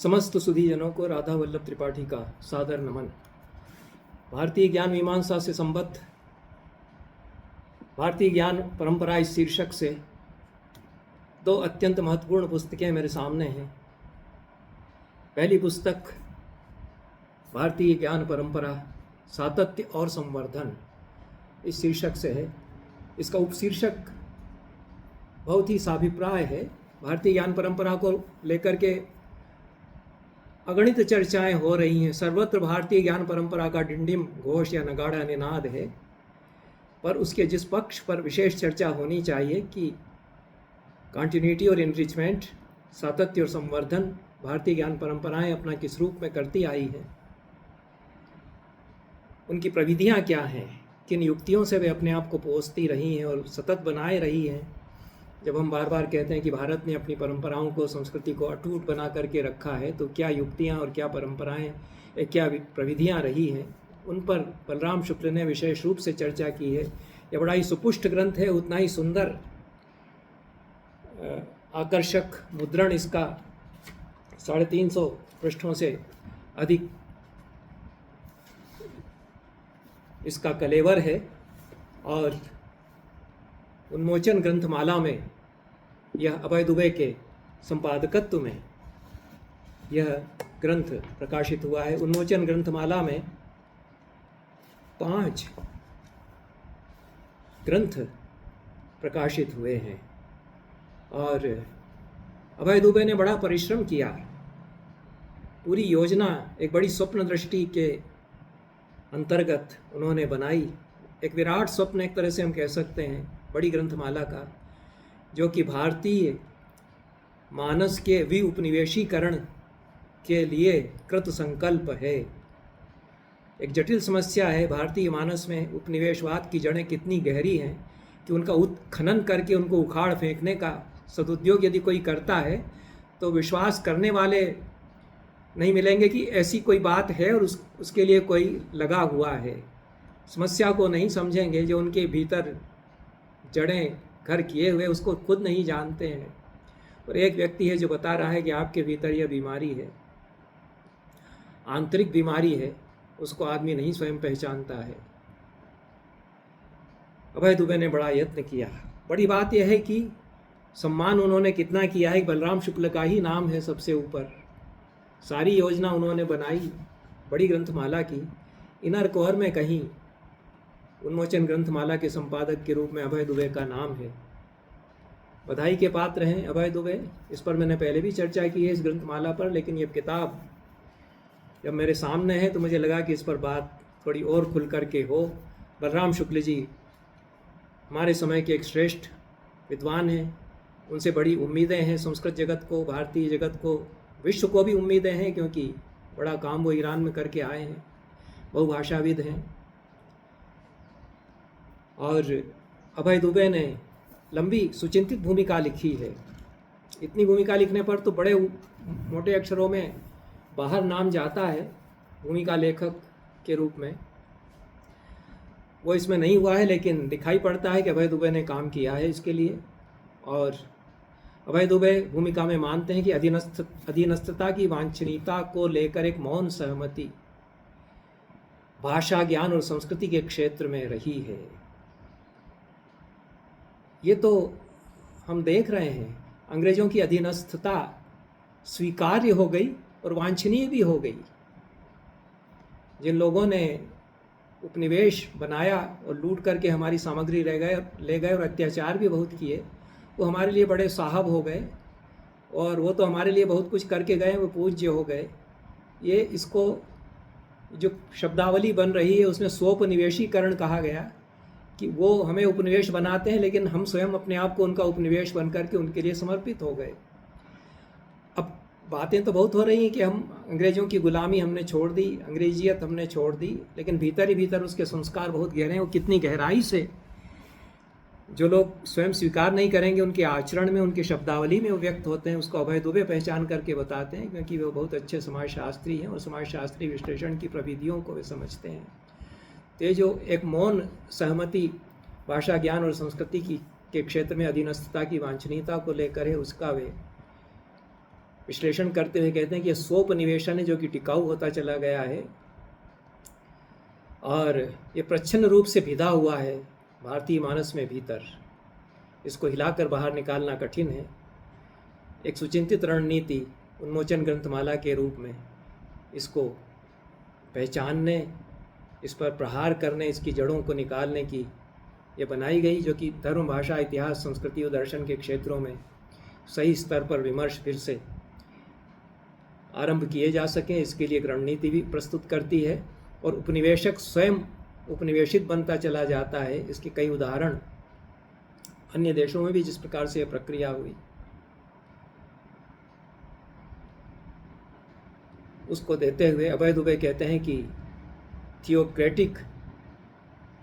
समस्त सुधीजनों को राधा वल्लभ त्रिपाठी का सादर नमन। भारतीय ज्ञान मीमांसा से संबद्ध भारतीय ज्ञान परंपरा इस शीर्षक से दो अत्यंत महत्वपूर्ण पुस्तकें मेरे सामने हैं। पहली पुस्तक भारतीय ज्ञान परंपरा सातत्य और संवर्धन इस शीर्षक से है। इसका उपशीर्षक बहुत ही साभिप्राय है। भारतीय ज्ञान परंपरा को लेकर के अगणित चर्चाएं हो रही हैं। सर्वत्र भारतीय ज्ञान परंपरा का डिंडिम घोष या नगाड़ा निनाद है, पर उसके जिस पक्ष पर विशेष चर्चा होनी चाहिए कि कॉन्टिन्यूटी और इनरिचमेंट, सातत्य और संवर्धन भारतीय ज्ञान परंपराएं अपना किस रूप में करती आई हैं, उनकी प्रविधियां क्या हैं, किन युक्तियों से वे अपने आप को पोसती रही हैं और सतत बनाए रही हैं। जब हम बार बार कहते हैं कि भारत ने अपनी परंपराओं को, संस्कृति को अटूट बना करके रखा है, तो क्या युक्तियां और क्या परंपराएं, क्या प्रविधियां रही हैं, उन पर बलराम शुक्ल ने विशेष रूप से चर्चा की है। यह बड़ा ही सुपुष्ट ग्रंथ है, उतना ही सुंदर आकर्षक मुद्रण इसका 350 पृष्ठों से अधिक इसका कलेवर है और उन्मोचन ग्रंथमाला में यह अभय दुबे के संपादकत्व में यह ग्रंथ प्रकाशित हुआ है। उन्मोचन ग्रंथमाला में 5 ग्रंथ प्रकाशित हुए हैं और अभय दुबे ने बड़ा परिश्रम किया। पूरी योजना एक बड़ी स्वप्न दृष्टि के अंतर्गत उन्होंने बनाई। एक विराट स्वप्न एक तरह से हम कह सकते हैं बड़ी ग्रंथमाला का, जो कि भारतीय मानस के विउपनिवेशीकरण के लिए कृत संकल्प है। एक जटिल समस्या है भारतीय मानस में उपनिवेशवाद की जड़ें कितनी गहरी हैं कि उनका उत्खनन करके उनको उखाड़ फेंकने का सदुद्योग यदि कोई करता है तो विश्वास करने वाले नहीं मिलेंगे कि ऐसी कोई बात है और उसके लिए कोई लगा हुआ है। समस्या को नहीं समझेंगे, जो उनके भीतर जड़ें घर किए हुए उसको खुद नहीं जानते हैं। और एक व्यक्ति है जो बता रहा है कि आपके भीतर यह बीमारी है, आंतरिक बीमारी है, उसको आदमी नहीं स्वयं पहचानता है। अभय दुबे ने बड़ा यत्न किया। बड़ी बात यह है कि सम्मान उन्होंने कितना किया है। बलराम शुक्ल का ही नाम है सबसे ऊपर। सारी योजना उन्होंने बनाई बड़ी ग्रंथमाला की। इनर कोर में कहीं उन्मोचन ग्रंथमाला के संपादक के रूप में अभय दुबे का नाम है। बधाई के पात्र हैं अभय दुबे। इस पर मैंने पहले भी चर्चा की है इस ग्रंथमाला पर, लेकिन ये किताब जब मेरे सामने है तो मुझे लगा कि इस पर बात थोड़ी और खुल करके हो। बलराम शुक्ल जी हमारे समय के एक श्रेष्ठ विद्वान हैं, उनसे बड़ी उम्मीदें हैं। संस्कृत जगत को, भारतीय जगत को, विश्व को भी उम्मीदें हैं, क्योंकि बड़ा काम वो ईरान में करके आए हैं, बहुभाषाविद हैं। और अभय दुबे ने लंबी सुचिंतित भूमिका लिखी है। इतनी भूमिका लिखने पर तो बड़े मोटे अक्षरों में बाहर नाम जाता है भूमिका लेखक के रूप में। वो इसमें नहीं हुआ है, लेकिन दिखाई पड़ता है कि अभय दुबे ने काम किया है इसके लिए। और अभय दुबे भूमिका में मानते हैं कि अधीनस्थता की वांछनीयता को लेकर एक मौन सहमति भाषा, ज्ञान और संस्कृति के क्षेत्र में रही है। ये तो हम देख रहे हैं, अंग्रेजों की अधीनस्थता स्वीकार्य हो गई और वांछनीय भी हो गई। जिन लोगों ने उपनिवेश बनाया और लूट करके हमारी सामग्री ले गए और अत्याचार भी बहुत किए, वो हमारे लिए बड़े साहब हो गए और वो तो हमारे लिए बहुत कुछ करके गए, वो पूज्य हो गए। ये इसको जो शब्दावली बन रही है उसमें स्वोपनिवेशीकरण कहा गया कि वो हमें उपनिवेश बनाते हैं, लेकिन हम स्वयं अपने आप को उनका उपनिवेश बन करके उनके लिए समर्पित हो गए। अब बातें तो बहुत हो रही हैं कि हम अंग्रेज़ों की गुलामी हमने छोड़ दी, अंग्रेजियत हमने छोड़ दी, लेकिन भीतर ही भीतर उसके संस्कार बहुत गहरे हैं। वो कितनी गहराई से जो लोग स्वयं स्वीकार नहीं करेंगे, उनके आचरण में, उनकी शब्दावली में वो व्यक्त होते हैं, उसको अभय दुबे पहचान करके बताते हैं, क्योंकि वो बहुत अच्छे समाजशास्त्री हैं और समाजशास्त्री विश्लेषण की प्रविधियों को वे समझते हैं। तो जो एक मौन सहमति भाषा, ज्ञान और संस्कृति के क्षेत्र में अधीनस्थता की वांछनीयता को लेकर है, उसका वे विश्लेषण करते हुए कहते हैं कि यह स्वोपनिवेशन है जो कि टिकाऊ होता चला गया है और ये प्रच्छन्न रूप से भिदा हुआ है भारतीय मानस में भीतर। इसको हिलाकर बाहर निकालना कठिन है। एक सुचिंतित रणनीति उन्मोचन ग्रंथमाला के रूप में इसको पहचानने, इस पर प्रहार करने, इसकी जड़ों को निकालने की ये बनाई गई, जो कि धर्म, भाषा, इतिहास, संस्कृति और दर्शन के क्षेत्रों में सही स्तर पर विमर्श फिर से आरंभ किए जा सकें, इसके लिए एक रणनीति भी प्रस्तुत करती है। और उपनिवेशक स्वयं उपनिवेशित बनता चला जाता है। इसके कई उदाहरण अन्य देशों में भी जिस प्रकार से यह प्रक्रिया हुई उसको देते हुए अभय दुबे कहते हैं कि थियोक्रेटिक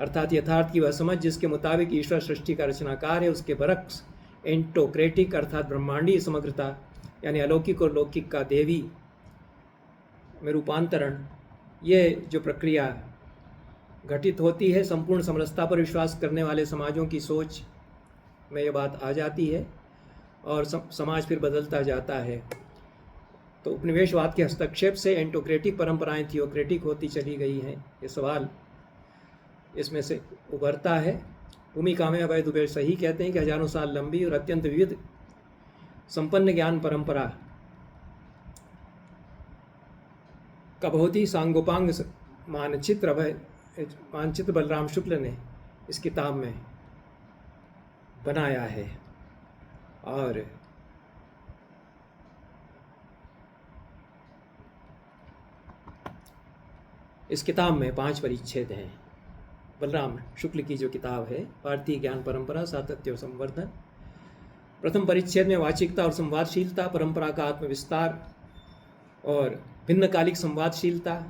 अर्थात यथार्थ की वह समझ जिसके मुताबिक ईश्वर सृष्टि का रचनाकार है, उसके बरक्स एंटोक्रेटिक अर्थात ब्रह्मांडीय समग्रता यानी अलौकिक और लौकिक का देवी में रूपांतरण, ये जो प्रक्रिया घटित होती है, संपूर्ण समरसता पर विश्वास करने वाले समाजों की सोच में ये बात आ जाती है और समाज फिर बदलता जाता है। तो उपनिवेशवाद के हस्तक्षेप से एंटोक्रेटिक परंपराएं थियोक्रेटिक होती चली गई हैं, ये सवाल इसमें से उभरता है। भूमिका में अभय दुबे सही कहते हैं कि हजारों साल लंबी और अत्यंत विविध संपन्न ज्ञान परंपरा का बहुत ही सांगोपांग मानचित्र बलराम शुक्ल ने इस किताब में बनाया है। और इस किताब में 5 परिच्छेद हैं। बलराम शुक्ल की जो किताब है भारतीय ज्ञान परंपरा, सातत्य और संवर्धन, प्रथम परिच्छेद में वाचिकता और संवादशीलता, परंपरा का आत्मविस्तार और भिन्नकालिक संवादशीलता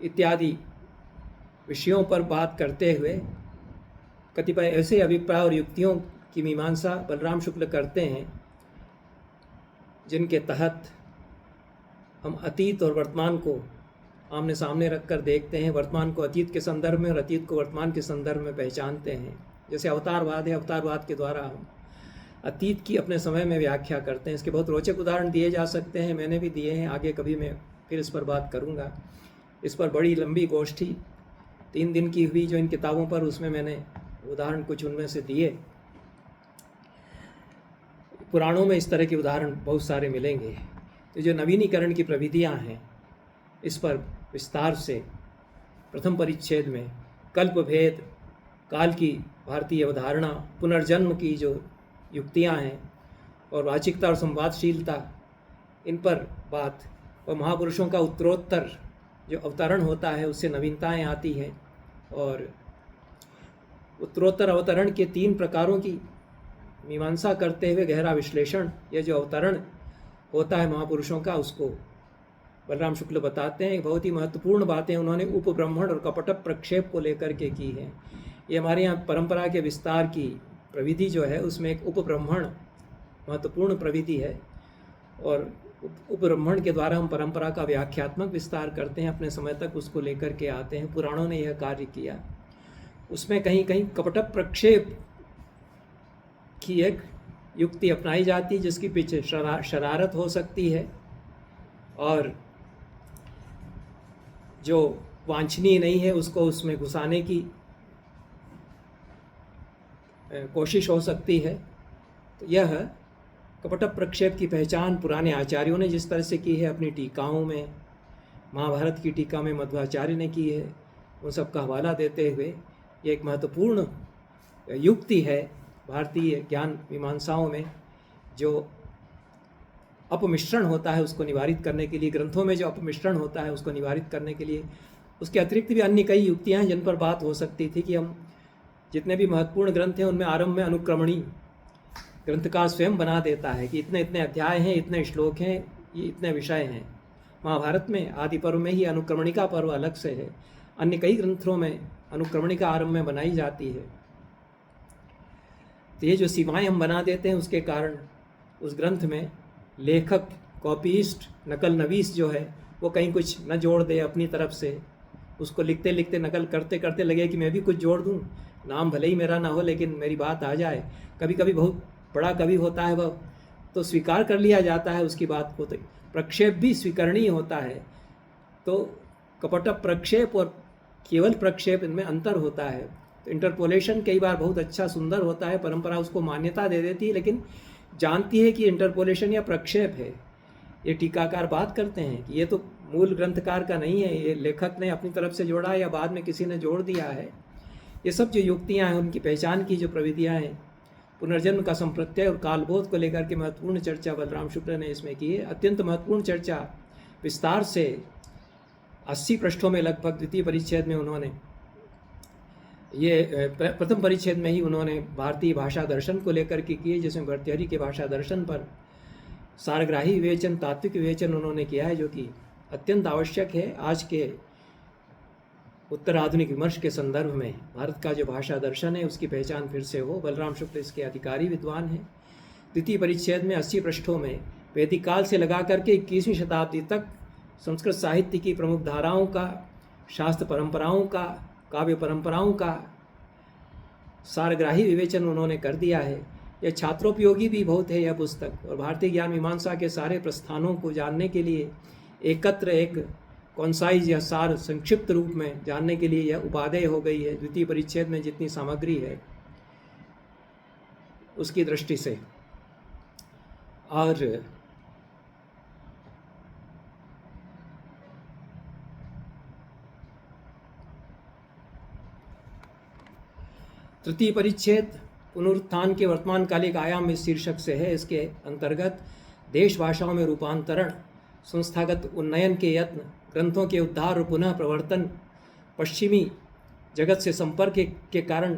इत्यादि विषयों पर बात करते हुए कतिपय ऐसे अभिप्राय और युक्तियों की मीमांसा बलराम शुक्ल करते हैं जिनके तहत हम अतीत और वर्तमान को आमने सामने रखकर देखते हैं, वर्तमान को अतीत के संदर्भ में और अतीत को वर्तमान के संदर्भ में पहचानते हैं। जैसे अवतारवाद है, अवतारवाद के द्वारा हम अतीत की अपने समय में व्याख्या करते हैं। इसके बहुत रोचक उदाहरण दिए जा सकते हैं, मैंने भी दिए हैं, आगे कभी मैं फिर इस पर बात करूंगा। इस पर बड़ी लंबी गोष्ठी 3 दिन की हुई जो इन किताबों पर, उसमें मैंने उदाहरण कुछ उनमें से दिए। पुराणों में इस तरह के उदाहरण बहुत सारे मिलेंगे। तो जो नवीनीकरण की प्रविधियां हैं इस पर विस्तार से प्रथम परिच्छेद में कल्प भेद, काल की भारतीय अवधारणा, पुनर्जन्म की जो युक्तियां हैं और वाचिकता और संवादशीलता, इन पर बात, और महापुरुषों का उत्तरोत्तर जो अवतरण होता है उससे नवीनताएं आती हैं। और उत्तरोत्तर अवतरण के 3 प्रकारों की मीमांसा करते हुए गहरा विश्लेषण, यह जो अवतरण होता है महापुरुषों का, उसको बलराम शुक्ल बताते हैं। बहुत ही महत्वपूर्ण बातें उन्होंने उपब्रह्मण और कपट प्रक्षेप को लेकर के की हैं। ये हमारे यहाँ परंपरा के विस्तार की प्रविधि जो है उसमें एक उपब्रह्मण महत्वपूर्ण प्रविधि है और उपब्रह्मण के द्वारा हम परंपरा का व्याख्यात्मक विस्तार करते हैं, अपने समय तक उसको लेकर के आते हैं। पुराणों ने यह कार्य किया। उसमें कहीं कहीं कपट प्रक्षेप की एक युक्ति अपनाई जाती जिसके पीछे शरारत हो सकती है और जो वांछनीय नहीं है उसको उसमें घुसाने की कोशिश हो सकती है। तो यह कपट प्रक्षेप की पहचान पुराने आचार्यों ने जिस तरह से की है अपनी टीकाओं में, महाभारत की टीका में मध्वाचार्य ने की है, उन सब का हवाला देते हुए ये एक महत्वपूर्ण युक्ति है भारतीय ज्ञान मीमांसाओं में। जो अपमिश्रण होता है उसको निवारित करने के लिए, ग्रंथों में जो अपमिश्रण होता है उसको निवारित करने के लिए, उसके अतिरिक्त भी अन्य कई युक्तियां हैं जिन पर बात हो सकती थी कि हम जितने भी महत्वपूर्ण ग्रंथ हैं उनमें आरंभ में अनुक्रमणी ग्रंथकार स्वयं बना देता है कि इतने इतने अध्याय हैं, इतने श्लोक हैं, ये इतने विषय हैं। महाभारत में आदि पर्व में ही अनुक्रमणिका पर्व अलग से है, अन्य कई ग्रंथों में अनुक्रमणिका आरंभ में बनाई जाती है। तो ये जो सीमाएं हम बना देते हैं उसके कारण उस ग्रंथ में लेखक, कॉपीइस्ट, नकल नवीस जो है वो कहीं कुछ न जोड़ दे अपनी तरफ से, उसको लिखते लिखते नकल करते करते लगे कि मैं भी कुछ जोड़ दूं, नाम भले ही मेरा ना हो लेकिन मेरी बात आ जाए। कभी कभी बहुत बड़ा कवि होता है वह तो स्वीकार कर लिया जाता है उसकी बात को, तो प्रक्षेप भी स्वीकरणीय होता है। तो कपट प्रक्षेप और केवल प्रक्षेप, इनमें अंतर होता है। तो इंटरपोलेशन कई बार बहुत अच्छा सुंदर होता है, परंपरा उसको मान्यता दे देती है, लेकिन जानती है कि इंटरपोलेशन या प्रक्षेप है। ये टीकाकार बात करते हैं कि ये तो मूल ग्रंथकार का नहीं है, ये लेखक ने अपनी तरफ से जोड़ा या बाद में किसी ने जोड़ दिया है। ये सब जो युक्तियाँ हैं, उनकी पहचान की जो प्रविधियाँ हैं, पुनर्जन्म का संप्रत्यय और कालबोध को लेकर के महत्वपूर्ण चर्चा बलराम शुक्ल ने इसमें की है। अत्यंत महत्वपूर्ण चर्चा विस्तार से 80 पृष्ठों में लगभग द्वितीय परिच्छेद में उन्होंने ये प्रथम परिच्छेद में ही उन्होंने भारतीय भाषा दर्शन को लेकर के किए, जिसमें भर्तृहरि के भाषा दर्शन पर सारग्राही विवेचन, तात्विक विवेचन उन्होंने किया है, जो कि अत्यंत आवश्यक है आज के उत्तर आधुनिक विमर्श के संदर्भ में। भारत का जो भाषा दर्शन है उसकी पहचान फिर से हो। बलराम शुक्ल इसके अधिकारी विद्वान हैं। द्वितीय परिच्छेद में 80 पृष्ठों में वैदिक काल से लगा करके 21वीं शताब्दी तक संस्कृत साहित्य की प्रमुख धाराओं का, शास्त्र परंपराओं का, काव्य परंपराओं का सारग्राही विवेचन उन्होंने कर दिया है। यह छात्रोपयोगी भी बहुत है यह पुस्तक, और भारतीय ज्ञान मीमांसा के सारे प्रस्थानों को जानने के लिए एकत्र एक कॉन्साइज या सार संक्षिप्त रूप में जानने के लिए यह उपादेय हो गई है द्वितीय परिच्छेद में जितनी सामग्री है उसकी दृष्टि से। और तृतीय परिच्छेद पुनरुत्थान के वर्तमानकालिक आयाम इस शीर्षक से है। इसके अंतर्गत देश भाषाओं में रूपांतरण, संस्थागत उन्नयन के यत्न, ग्रंथों के उद्धार और पुनः प्रवर्तन, पश्चिमी जगत से संपर्क के कारण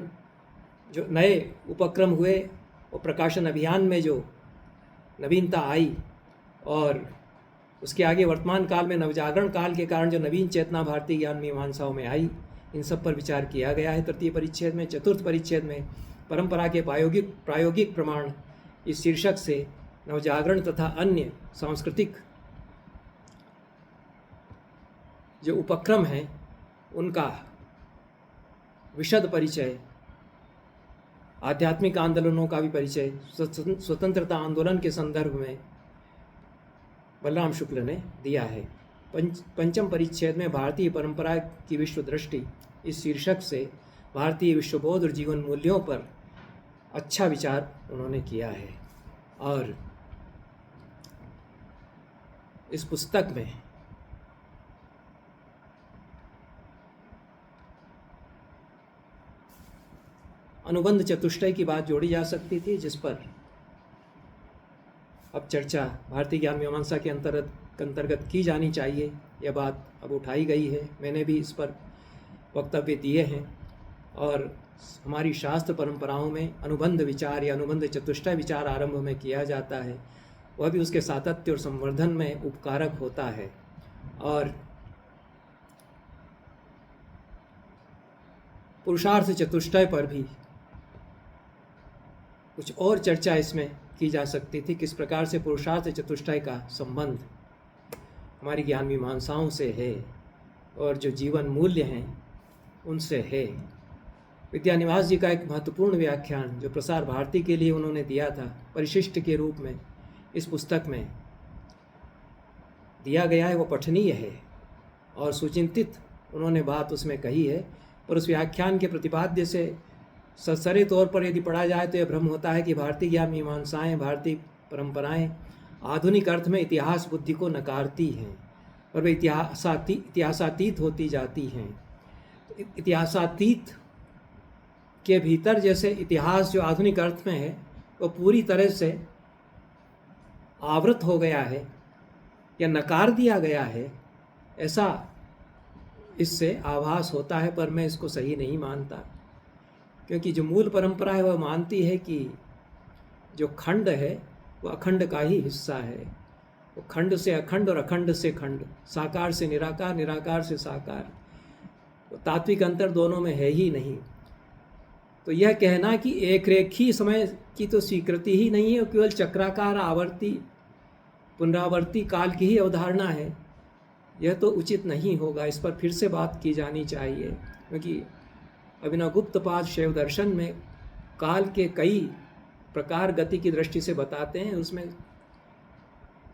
जो नए उपक्रम हुए और प्रकाशन अभियान में जो नवीनता आई, और उसके आगे वर्तमान काल में नवजागरण काल के कारण जो नवीन चेतना भारतीय ज्ञान मीमांसाओं में आई, इन सब पर विचार किया गया है तृतीय परिच्छेद में। चतुर्थ परिच्छेद में परंपरा के प्रायोगिक प्रमाण इस शीर्षक से नवजागरण तथा अन्य सांस्कृतिक जो उपक्रम हैं उनका विशद परिचय, आध्यात्मिक आंदोलनों का भी परिचय स्वतंत्रता आंदोलन के संदर्भ में बलराम शुक्ल ने दिया है। पंचम परिच्छेद में भारतीय परंपरा की विश्व दृष्टि इस शीर्षक से भारतीय विश्वबोध और जीवन मूल्यों पर अच्छा विचार उन्होंने किया है। और इस पुस्तक में अनुबंध चतुष्टय की बात जोड़ी जा सकती थी, जिस पर अब चर्चा भारतीय ज्ञान मीमांसा के अंतर्गत की जानी चाहिए। यह बात अब उठाई गई है, मैंने भी इस पर वक्तव्य दिए हैं। और हमारी शास्त्र परंपराओं में अनुबंध विचार या अनुबंध चतुष्टय विचार आरंभ में किया जाता है, वह भी उसके सातत्य और संवर्धन में उपकारक होता है। और पुरुषार्थ चतुष्टय पर भी कुछ और चर्चा इसमें की जा सकती थी, किस प्रकार से पुरुषार्थ चतुष्टय का संबंध हमारी ज्ञान मीमांसाओं से है और जो जीवन मूल्य हैं उनसे है। विद्यानिवास जी का एक महत्वपूर्ण व्याख्यान जो प्रसार भारती के लिए उन्होंने दिया था परिशिष्ट के रूप में, इस पुस्तक में दिया गया है, वो पठनीय है और सुचिंतित उन्होंने बात उसमें कही है। पर उस व्याख्यान के प्रतिपाद्य से ससरे तौर पर यदि पढ़ा जाए तो यह भ्रम होता है कि भारतीय ज्ञान मीमांसाएँ, भारतीय परंपराएं आधुनिक अर्थ में इतिहास बुद्धि को नकारती हैं और वे इतिहासातीत होती जाती हैं। इतिहासातीत के भीतर जैसे इतिहास जो आधुनिक अर्थ में है वो पूरी तरह से आवृत हो गया है या नकार दिया गया है, ऐसा इससे आभास होता है। पर मैं इसको सही नहीं मानता, क्योंकि जो मूल परंपरा है वह मानती है कि जो खंड है वह अखंड का ही हिस्सा है। वो खंड से अखंड और अखंड से खंड, साकार से निराकार, निराकार से साकार, तो तात्विक अंतर दोनों में है ही नहीं। तो यह कहना कि एक रेखी समय की तो स्वीकृति ही नहीं है, केवल चक्राकार आवर्ती पुनरावर्ती काल की ही अवधारणा है, यह तो उचित नहीं होगा। इस पर फिर से बात की जानी चाहिए, क्योंकि अभिनवगुप्तपाद शैव दर्शन में काल के कई प्रकार गति की दृष्टि से बताते हैं। उसमें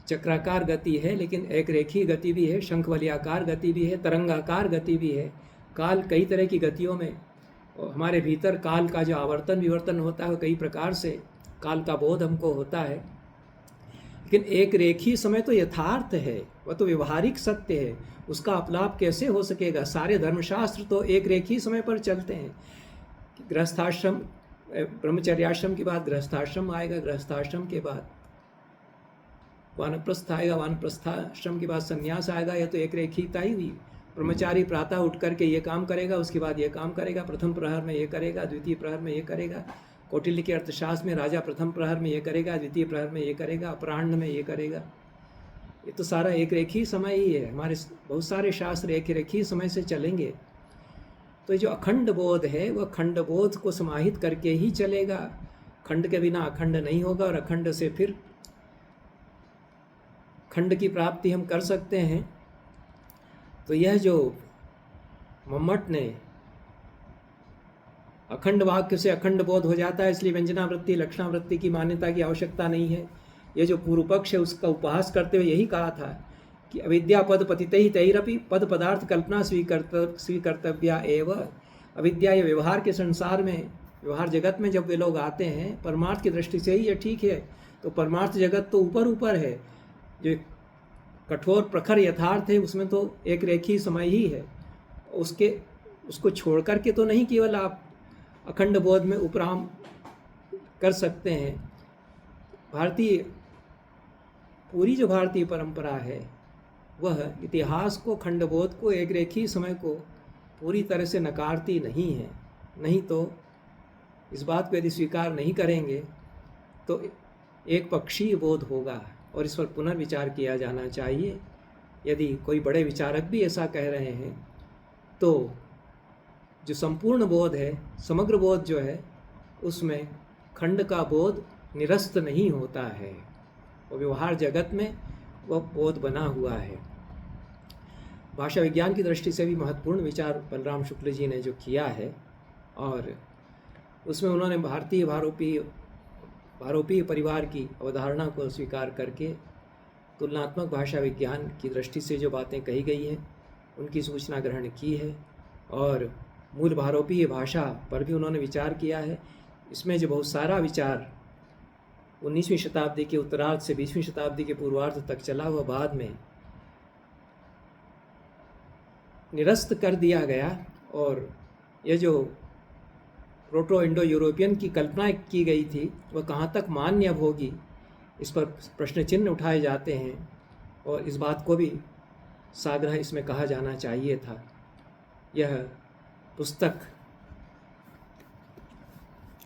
चक्राकार गति है, लेकिन एक रेखीय गति भी है, शंखवलयाकार गति भी है, तरंगाकार गति भी है। काल कई तरह की गतियों में, और हमारे भीतर काल का जो आवर्तन विवर्तन होता है कई प्रकार से काल का बोध हमको होता है। लेकिन एक रेखीय समय तो यथार्थ है, वह तो व्यवहारिक सत्य है, उसका अपलाप कैसे हो सकेगा? सारे धर्मशास्त्र तो एक रेखीय समय पर चलते हैं। गृहस्थाश्रम, ब्रह्मचर्याश्रम के बाद गृहस्थाश्रम आएगा, गृहस्थाश्रम के बाद वानप्रस्थ आएगा, वानप्रस्थाश्रम के बाद संन्यास आएगा। यह तो एक रेखीयता ही हुई। ब्रह्मचारी प्रातः उठ करके ये काम करेगा, उसके बाद ये काम करेगा, प्रथम प्रहर में ये करेगा, द्वितीय प्रहर में ये करेगा। कौटिल्य के अर्थशास्त्र में राजा प्रथम प्रहर में ये करेगा, द्वितीय प्रहर में ये करेगा, अपराह्न में ये करेगा। ये तो सारा एक रेखीय समय ही है। हमारे बहुत सारे शास्त्र एक रेखीय समय से चलेंगे। तो ये जो अखंड बोध है वह खंड बोध को समाहित करके ही चलेगा। खंड के बिना अखंड नहीं होगा, और अखंड से फिर खंड की प्राप्ति हम कर सकते हैं। तो यह जो मम्मट ने अखंड वाक्य से अखंड बोध हो जाता है, इसलिए व्यंजनावृत्ति लक्षणावृत्ति की मान्यता की आवश्यकता नहीं है। ये जो पूर्व पक्ष है उसका उपहास करते हुए यही कहा था कि अविद्या पद पतितैः तैरपि पद पदार्थ कल्पना स्वीकर्तव्या एव। अविद्या ये व्यवहार के संसार में, व्यवहार जगत में जब वे लोग आते हैं, परमार्थ की दृष्टि से ही ये ठीक है। तो परमार्थ जगत तो ऊपर ऊपर है, जो कठोर प्रखर यथार्थ है उसमें तो एक रेखीय समय ही है। उसको छोड़ करके तो नहीं केवल आप अखंड बोध में उपराम कर सकते हैं। भारतीय, पूरी जो भारतीय परंपरा है वह इतिहास को, खंडबोध को, एक रेखीय समय को पूरी तरह से नकारती नहीं है। नहीं तो इस बात को यदि स्वीकार नहीं करेंगे तो एक पक्षीय बोध होगा, और इस पर पुनर्विचार किया जाना चाहिए। यदि कोई बड़े विचारक भी ऐसा कह रहे हैं तो जो संपूर्ण बोध है, समग्र बोध जो है, उसमें खंड का बोध निरस्त नहीं होता है, और व्यवहार जगत में वह बोध बना हुआ है। भाषा विज्ञान की दृष्टि से भी महत्वपूर्ण विचार बलराम शुक्ल जी ने जो किया है, और उसमें उन्होंने भारतीय भारोपीय परिवार की अवधारणा को स्वीकार करके तुलनात्मक भाषा विज्ञान की दृष्टि से जो बातें कही गई हैं उनकी सूचना ग्रहण की है, और मूल भारोपीय भाषा पर भी उन्होंने विचार किया है। इसमें जो बहुत सारा विचार 19वीं शताब्दी के उत्तरार्ध से 20वीं शताब्दी के पूर्वार्ध तक चला हुआ, बाद में निरस्त कर दिया गया। और यह जो प्रोटो इंडो यूरोपियन की कल्पना की गई थी वह कहाँ तक मान्य अब होगी, इस पर प्रश्न चिन्ह उठाए जाते हैं, और इस बात को भी साग्रह इसमें कहा जाना चाहिए था। यह पुस्तक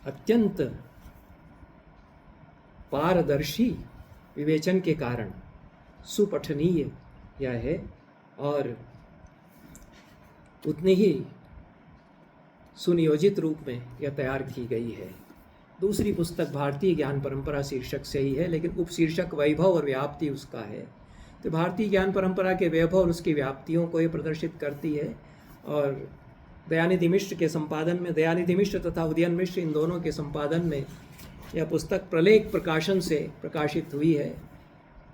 अत्यंत पारदर्शी विवेचन के कारण सुपठनीय यह है, और उतनी ही सुनियोजित रूप में यह तैयार की गई है। दूसरी पुस्तक भारतीय ज्ञान परंपरा शीर्षक से ही है, लेकिन उपशीर्षक वैभव और व्याप्ति उसका है। तो भारतीय ज्ञान परंपरा के वैभव और उसकी व्याप्तियों को ये प्रदर्शित करती है। और दयानिधि मिश्र के संपादन में, दयानिधि मिश्र तथा उदयन मिश्र इन दोनों के संपादन में यह पुस्तक प्रलेख प्रकाशन से प्रकाशित हुई है।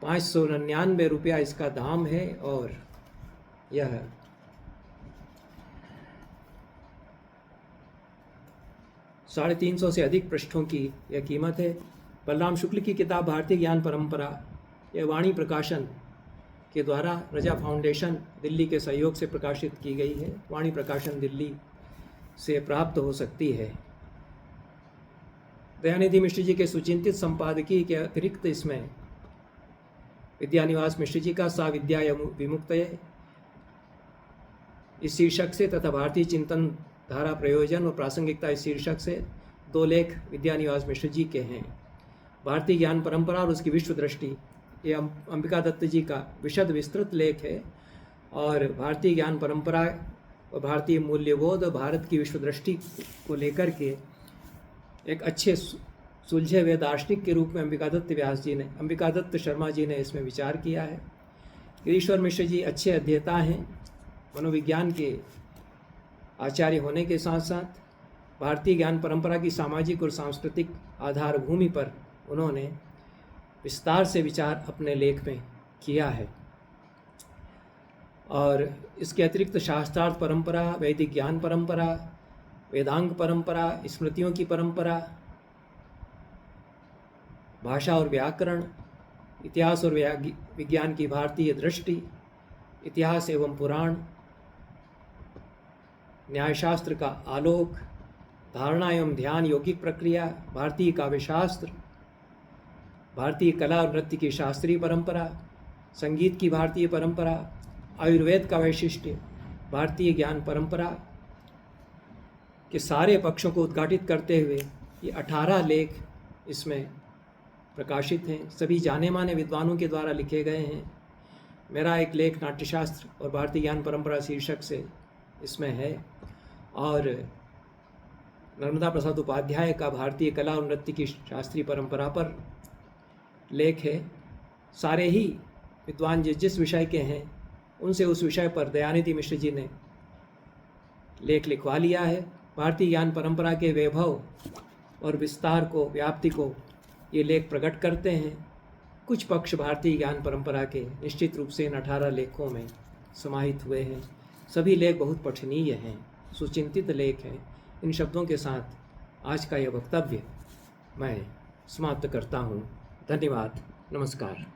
599 रुपया इसका दाम है, और यह 350 से अधिक पृष्ठों की यह कीमत है। बलराम शुक्ल की किताब भारतीय ज्ञान परंपरा यह वाणी प्रकाशन के द्वारा रजा फाउंडेशन दिल्ली के सहयोग से प्रकाशित की गई है। वाणी प्रकाशन दिल्ली से प्राप्त हो सकती है। दयानिधि मिश्र जी के सुचिंतित संपादकीय के अतिरिक्त इसमें विद्यानिवास मिश्र जी का सा विद्या विमुक्तये इस शीर्षक से तथा भारतीय चिंतन धारा प्रयोजन और प्रासंगिकता इस शीर्षक से 2 लेख विद्यानिवास मिश्र जी के हैं। भारतीय ज्ञान परंपरा और उसकी विश्व दृष्टि ये अंबिका दत्त जी का विशद विस्तृत लेख है, और भारतीय ज्ञान परंपरा और भारतीय मूल्यबोध और भारत की विश्व दृष्टि को लेकर के एक अच्छे सुलझे हुए दार्शनिक के रूप में अंबिका दत्त शर्मा जी ने इसमें विचार किया है। गिरीश्वर मिश्र जी अच्छे अध्येता हैं, मनोविज्ञान के आचार्य होने के साथ साथ भारतीय ज्ञान परंपरा की सामाजिक और सांस्कृतिक आधारभूमि पर उन्होंने विस्तार से विचार अपने लेख में किया है। और इसके अतिरिक्त शास्त्रार्थ परंपरा, वैदिक ज्ञान परंपरा, वेदांग परंपरा, स्मृतियों की परंपरा, भाषा और व्याकरण, इतिहास और विज्ञान की भारतीय दृष्टि, इतिहास एवं पुराण, न्यायशास्त्र का आलोक, धारणा एवं ध्यान यौगिक प्रक्रिया, भारतीय काव्यशास्त्र, भारतीय कला और नृत्य की शास्त्रीय परंपरा, संगीत की भारतीय परंपरा, आयुर्वेद का वैशिष्ट्य, भारतीय ज्ञान परंपरा के सारे पक्षों को उद्घाटित करते हुए ये 18 लेख इसमें प्रकाशित हैं। सभी जाने माने विद्वानों के द्वारा लिखे गए हैं। मेरा एक लेख नाट्यशास्त्र और भारतीय ज्ञान परंपरा शीर्षक से इसमें है, और नर्मदा प्रसाद उपाध्याय का भारतीय कला और नृत्य की शास्त्रीय परंपरा पर लेख है। सारे ही विद्वान जिस विषय के हैं उनसे उस विषय पर दयानिधि मिश्र जी ने लेख लिखवा लिया है। भारतीय ज्ञान परंपरा के वैभव और विस्तार को, व्याप्ति को ये लेख प्रकट करते हैं। कुछ पक्ष भारतीय ज्ञान परंपरा के निश्चित रूप से इन 18 लेखों में समाहित हुए हैं। सभी लेख बहुत पठनीय हैं, सुचिंतित लेख हैं। इन शब्दों के साथ आज का यह वक्तव्य मैं समाप्त करता हूँ। धन्यवाद, नमस्कार।